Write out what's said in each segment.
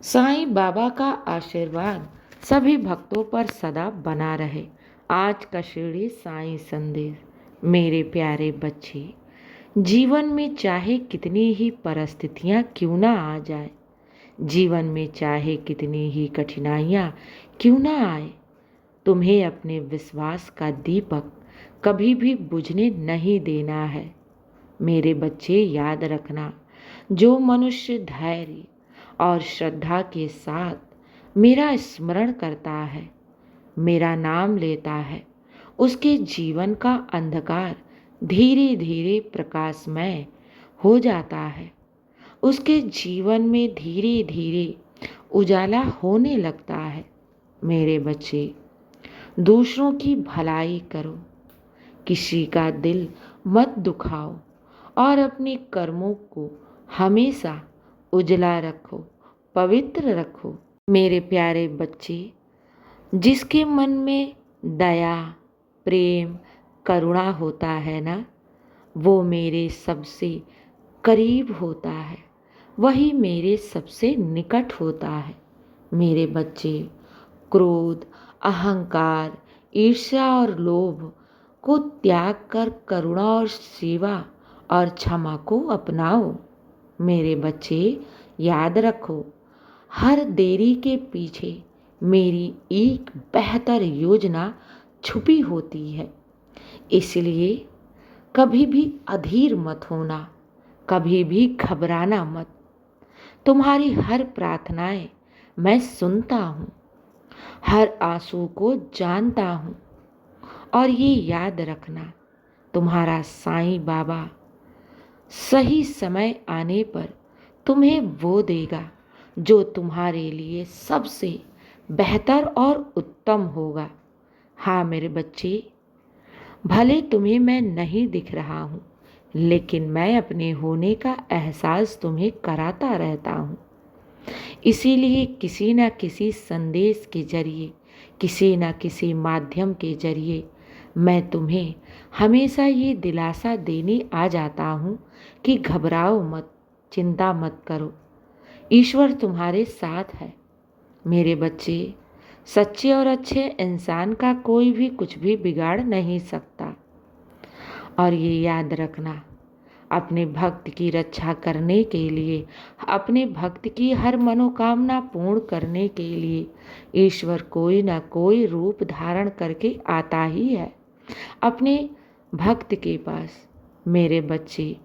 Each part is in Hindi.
साईं बाबा का आशीर्वाद सभी भक्तों पर सदा बना रहे। आज का शिरडी साईं संदेश। मेरे प्यारे बच्चे, जीवन में चाहे कितनी ही परिस्थितियां क्यों ना आ जाए, जीवन में चाहे कितनी ही कठिनाइयां क्यों ना आए, तुम्हें अपने विश्वास का दीपक कभी भी बुझने नहीं देना है। मेरे बच्चे, याद रखना, जो मनुष्य धैर्य और श्रद्धा के साथ मेरा स्मरण करता है, मेरा नाम लेता है, उसके जीवन का अंधकार धीरे धीरे प्रकाशमय हो जाता है। उसके जीवन में धीरे धीरे उजाला होने लगता है। मेरे बच्चे, दूसरों की भलाई करो, किसी का दिल मत दुखाओ और अपने कर्मों को हमेशा उजला रखो, पवित्र रखो। मेरे प्यारे बच्चे, जिसके मन में दया, प्रेम, करुणा होता है ना, वो मेरे सबसे करीब होता है, वही मेरे सबसे निकट होता है। मेरे बच्चे, क्रोध, अहंकार, ईर्ष्या और लोभ को त्याग कर करुणा और सेवा और क्षमा को अपनाओ। मेरे बच्चे, याद रखो, हर देरी के पीछे मेरी एक बेहतर योजना छुपी होती है। इसलिए कभी भी अधीर मत होना, कभी भी घबराना मत। तुम्हारी हर प्रार्थनाएं मैं सुनता हूँ, हर आंसू को जानता हूँ। और ये याद रखना, तुम्हारा साईं बाबा सही समय आने पर तुम्हें वो देगा जो तुम्हारे लिए सबसे बेहतर और उत्तम होगा। हाँ मेरे बच्चे, भले तुम्हें मैं नहीं दिख रहा हूँ, लेकिन मैं अपने होने का एहसास तुम्हें कराता रहता हूँ। इसीलिए किसी न किसी संदेश के जरिए, किसी न किसी माध्यम के जरिए मैं तुम्हें हमेशा ये दिलासा देने आ जाता हूँ कि घबराओ मत, चिंता मत करो, ईश्वर तुम्हारे साथ है। मेरे बच्चे, सच्चे और अच्छे इंसान का कोई भी कुछ भी बिगाड़ नहीं सकता। और ये याद रखना, अपने भक्त की रक्षा करने के लिए, अपने भक्त की हर मनोकामना पूर्ण करने के लिए ईश्वर कोई ना कोई रूप धारण करके आता ही है अपने भक्त के पास। मेरे बच्चे,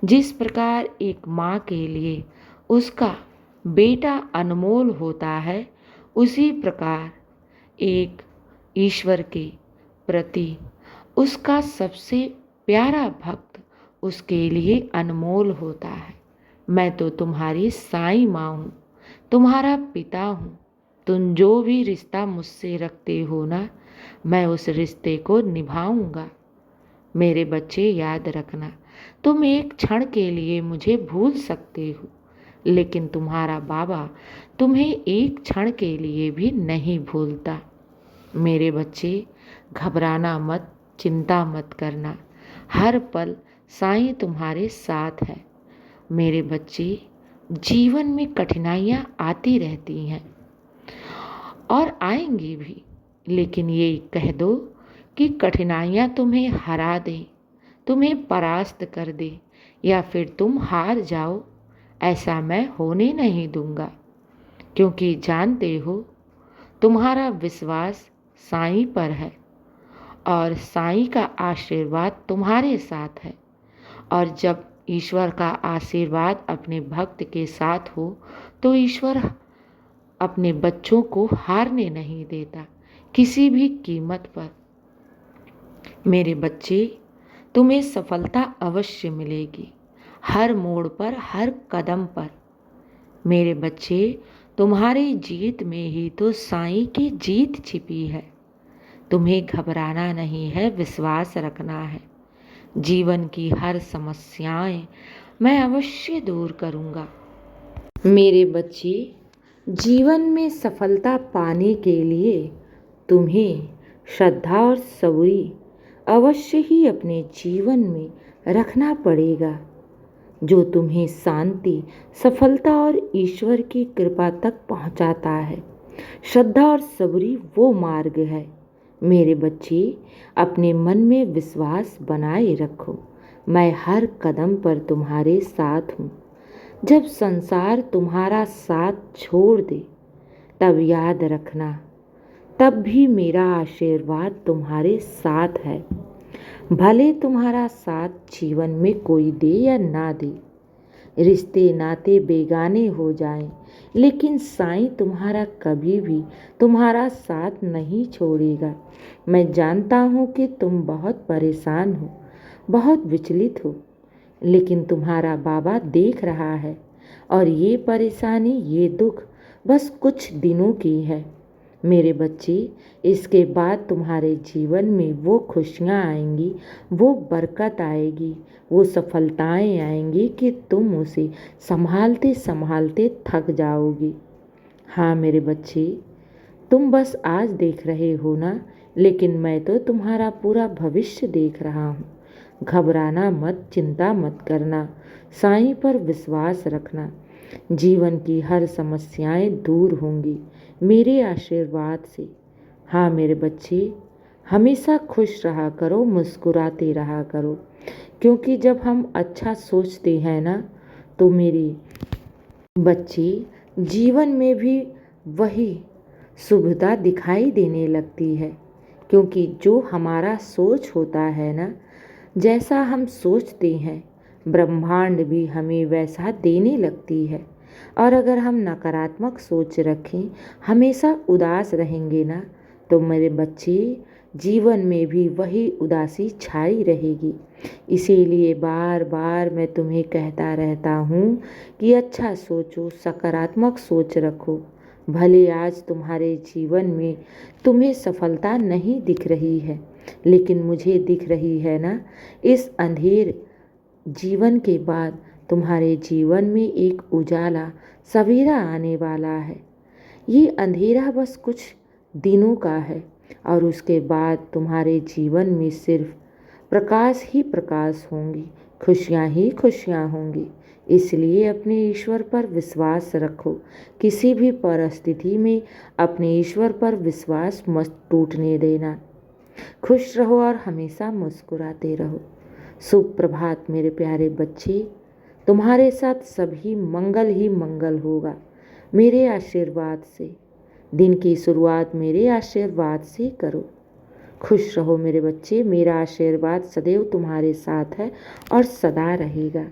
जिस प्रकार एक माँ के लिए उसका बेटा अनमोल होता है, उसी प्रकार एक ईश्वर के प्रति उसका सबसे प्यारा भक्त उसके लिए अनमोल होता है। मैं तो तुम्हारी साईं माँ हूँ, तुम्हारा पिता हूँ। तुम जो भी रिश्ता मुझसे रखते हो ना, मैं उस रिश्ते को निभाऊंगा। मेरे बच्चे, याद रखना, तुम एक क्षण के लिए मुझे भूल सकते हो, लेकिन तुम्हारा बाबा तुम्हें एक क्षण के लिए भी नहीं भूलता। मेरे बच्चे, घबराना मत, चिंता मत करना, हर पल साईं तुम्हारे साथ है। मेरे बच्चे, जीवन में कठिनाइयाँ आती रहती हैं और आएंगी भी, लेकिन ये कह दो कि कठिनाइयाँ तुम्हें हरा दे, तुम्हें परास्त कर दे या फिर तुम हार जाओ, ऐसा मैं होने नहीं दूंगा। क्योंकि जानते हो, तुम्हारा विश्वास साईं पर है और साईं का आशीर्वाद तुम्हारे साथ है। और जब ईश्वर का आशीर्वाद अपने भक्त के साथ हो तो ईश्वर अपने बच्चों को हारने नहीं देता किसी भी कीमत पर। मेरे बच्चे, तुम्हें सफलता अवश्य मिलेगी, हर मोड़ पर, हर कदम पर। मेरे बच्चे, तुम्हारी जीत में ही तो साईं की जीत छिपी है। तुम्हें घबराना नहीं है, विश्वास रखना है। जीवन की हर समस्याएं मैं अवश्य दूर करूंगा। मेरे बच्चे, जीवन में सफलता पाने के लिए तुम्हें श्रद्धा और सबूरी अवश्य ही अपने जीवन में रखना पड़ेगा। जो तुम्हें शांति, सफलता और ईश्वर की कृपा तक पहुंचाता है। श्रद्धा और सबरी वो मार्ग है। मेरे बच्चे, अपने मन में विश्वास बनाए रखो। मैं हर कदम पर तुम्हारे साथ हूँ। जब संसार तुम्हारा साथ छोड़ दे, तब याद रखना, तब भी मेरा आशीर्वाद तुम्हारे साथ है। भले तुम्हारा साथ जीवन में कोई दे या ना दे, रिश्ते नाते बेगाने हो जाएं, लेकिन साईं तुम्हारा कभी भी तुम्हारा साथ नहीं छोड़ेगा। मैं जानता हूँ कि तुम बहुत परेशान हो, बहुत विचलित हो, लेकिन तुम्हारा बाबा देख रहा है और ये परेशानी, ये दुख बस कुछ दिनों की है। मेरे बच्चे, इसके बाद तुम्हारे जीवन में वो खुशियाँ आएंगी, वो बरकत आएगी, वो सफलताएं आएंगी कि तुम उसे संभालते संभालते थक जाओगी। हाँ मेरे बच्चे, तुम बस आज देख रहे हो ना, लेकिन मैं तो तुम्हारा पूरा भविष्य देख रहा हूँ। घबराना मत, चिंता मत करना, साईं पर विश्वास रखना। जीवन की हर समस्याएं दूर होंगी मेरे आशीर्वाद से। हाँ मेरे बच्चे, हमेशा खुश रहा करो, मुस्कुराते रहा करो, क्योंकि जब हम अच्छा सोचते हैं ना, तो मेरे बच्चे, जीवन में भी वही शुभता दिखाई देने लगती है। क्योंकि जो हमारा सोच होता है ना, जैसा हम सोचते हैं, ब्रह्मांड भी हमें वैसा देने लगती है। और अगर हम नकारात्मक सोच रखें, हमेशा उदास रहेंगे ना, तो मेरे बच्चे, जीवन में भी वही उदासी छाई रहेगी। इसीलिए बार बार मैं तुम्हें कहता रहता हूँ कि अच्छा सोचो, सकारात्मक सोच रखो। भले आज तुम्हारे जीवन में तुम्हें सफलता नहीं दिख रही है, लेकिन मुझे दिख रही है ना, इस अंधेर जीवन के बाद तुम्हारे जीवन में एक उजाला, सवेरा आने वाला है। ये अंधेरा बस कुछ दिनों का है और उसके बाद तुम्हारे जीवन में सिर्फ प्रकाश ही प्रकाश होंगी, खुशियाँ ही खुशियाँ होंगी। इसलिए अपने ईश्वर पर विश्वास रखो। किसी भी परिस्थिति में अपने ईश्वर पर विश्वास मत टूटने देना। खुश रहो और हमेशा मुस्कुराते रहो। शुभ प्रभात मेरे प्यारे बच्चे, तुम्हारे साथ सभी मंगल ही मंगल होगा मेरे आशीर्वाद से। दिन की शुरुआत मेरे आशीर्वाद से करो। खुश रहो मेरे बच्चे, मेरा आशीर्वाद सदैव तुम्हारे साथ है और सदा रहेगा।